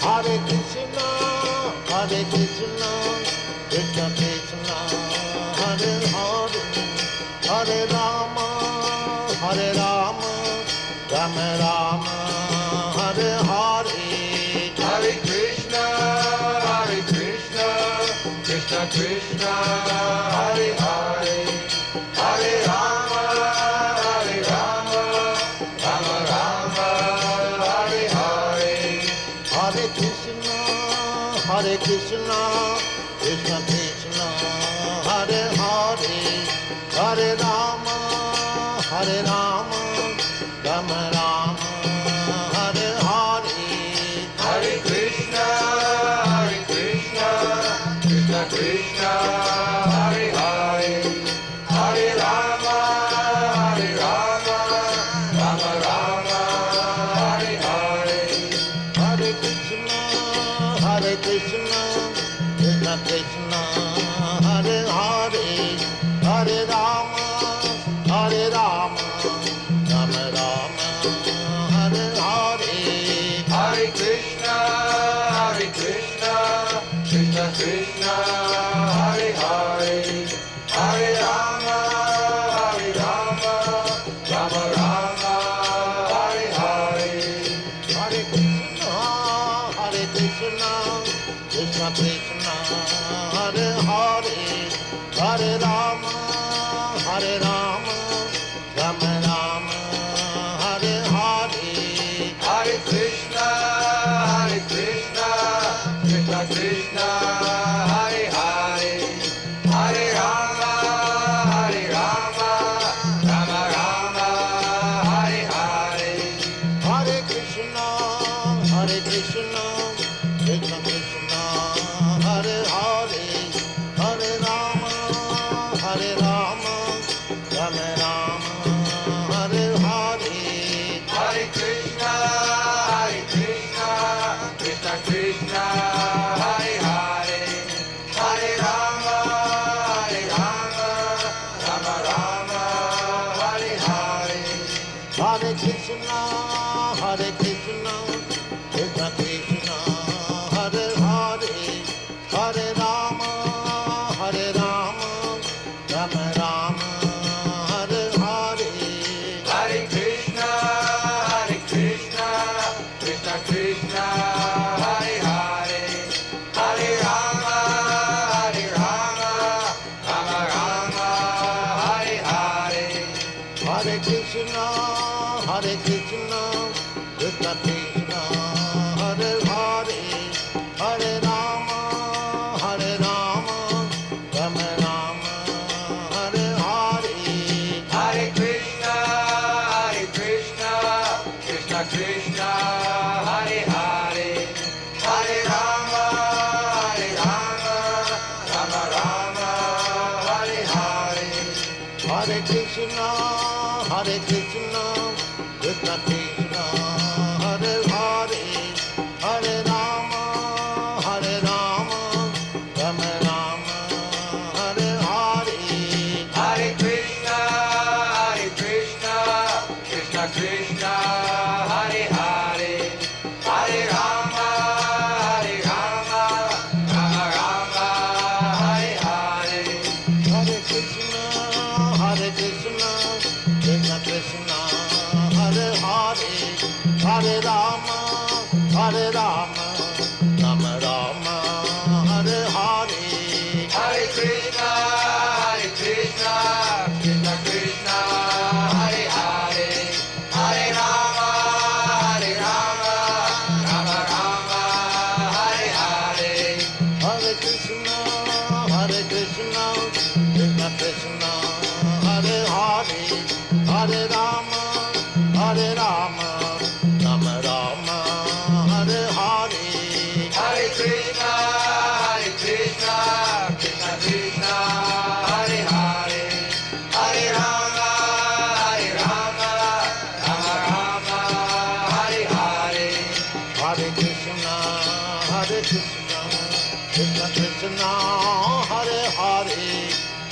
Hare Krishna, Krishna Krishna, Hare Hare, Hare Rama, Rama Rama, Hare Hare. Hare Krishna, Krishna Krishna, Hare Hare, Hare Rama, Rama Rama, Hare Hare. Hare Krishna, Krishna Krishna, Hare Hare, Hare Rama, Rama Rama, Hare Hare. Hare Krishna, Krishna Krishna, Hare Hare, Hare Rama, Rama Rama, Hare Hare. Hare Krishna, Krishna Krishna, Hare Hare, Hare Rama, Rama Rama, Hare Hare. Hare Krishna, Krishna Krishna, Hare Hare, Hare Rama, Rama Rama, Hare Hare. Hare Krishna, Krishna Krishna, Hare Hare, Hare Rama, Rama Rama, Hare Hare. Hare Krishna, Krishna Krishna, Hare Hare, Hare Rama, Rama Rama, Hare Hare. Hare Krishna, Krishna Krishna, Hare Hare, Hare Rama, Rama Rama, Hare Hare. Hare Krishna, Krishna Krishna, Hare Hare, Hare Rama, Rama Rama, Hare Hare. Hare Krishna, Krishna Krishna, Hare Hare, Hare Rama, Rama Rama, Hare Hare. Hare Krishna, Krishna Krishna, Hare Hare, Hare Rama, Rama Rama, Hare Hare. Hare Krishna, Krishna Krishna, Hare Hare, Hare Rama, Rama Rama, Hare Hare. Hare Krishna, Krishna Krishna, Hare Hare, Hare Rama, Rama Rama, Hare Hare. Hare Krishna, Krishna Krishna, Hare Hare, Hare Rama, Rama Rama, Hare Hare. Hare Krishna, Krishna Krishna, Hare Hare, Hare Rama, Rama Rama, Hare Hare. Hare Krishna, Krishna Krishna, Hare Hare, Hare Rama, Rama Rama, Hare Hare. Hare Krishna, Krishna Krishna, Hare Hare, Hare Rama, Rama Rama, Hare Hare. Hare Krishna, Krishna Krishna, Hare Hare, Hare Rama, Rama Rama, Hare Hare. Hare Krishna, Krishna Krishna, Hare Hare, Hare Rama, Rama Rama, Hare Hare. Hare Krishna, Krishna Krishna, Hare Hare,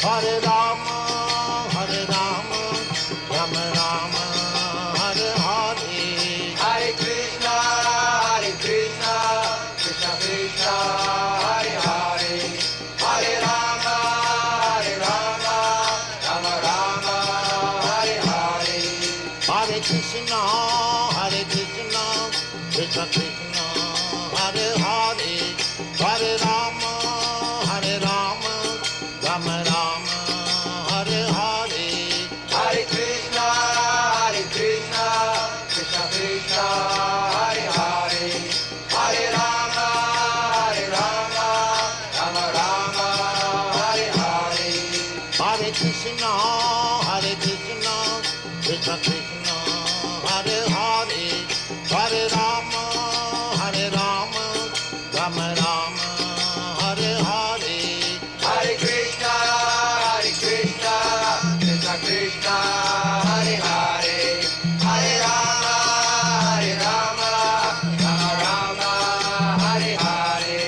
Hare Rama, Rama Rama, Hare Hare. Hare Krishna, Hare Hare, Hare Rama, Hare Rama, Rama Rama, Hare Hare. Hare Krishna, Krishna Krishna, Hare Hare, Hare Rama, Rama Rama, Hare Hare. Hare Krishna, Krishna Krishna, Hare Hare, Hare Rama, Rama Rama, Hare Hare. Hare Krishna, Krishna Krishna, Hare Hare, Hare Rama, Rama Hare Hare.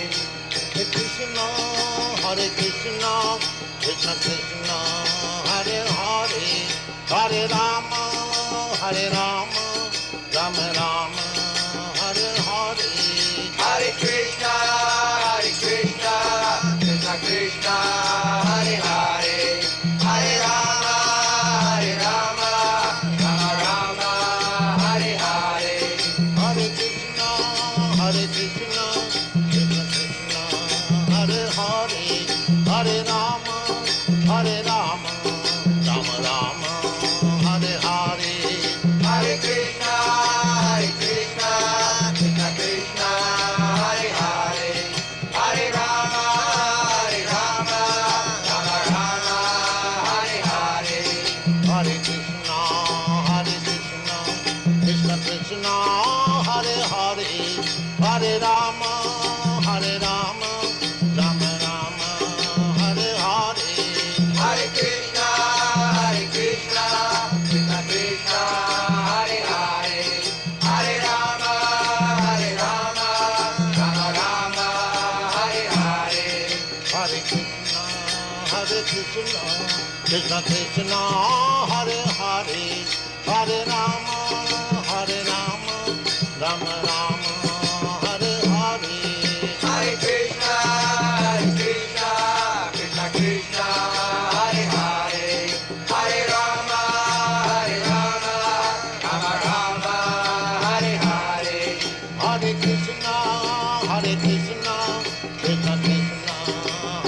Hare Krishna, Krishna Krishna, Hare Hare, Hare Rama, Rama Rama, Hare Hare. Hare Krishna, Krishna Krishna, Hare Hare, Hare Rama, Rama Hare Hare. Hare Krishna, Krishna Krishna, Hare Hare, Hare Rama, Rama Rama, Hare Hare. Hare Krishna, Krishna Krishna, Hare Hare, Hare Rama, Rama Hare Hare. Hare Krishna, Krishna Krishna, Hare Hare, Hare Rama, Rama Rama, Hare Hare. Hare Krishna, Krishna Krishna, Hare Hare, Hare Rama, Rama Hare Hare. Hare Krishna, Krishna Krishna, Hare Hare, Hare Rama, Rama Rama, Hare Hare. Hare Krishna, Krishna Krishna, Hare Hare, Hare Rama, Rama Hare Hare. Hare Krishna, Krishna Krishna,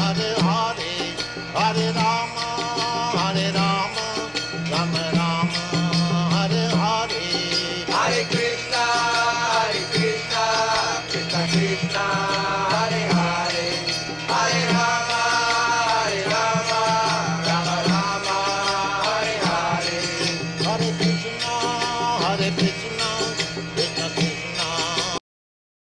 Hare Hare, Hare Rama, Rama Rama, Hare Hare. Hare Krishna, Krishna Krishna, Hare Hare, Hare Rama, Rama Hare Hare. Hare Krishna,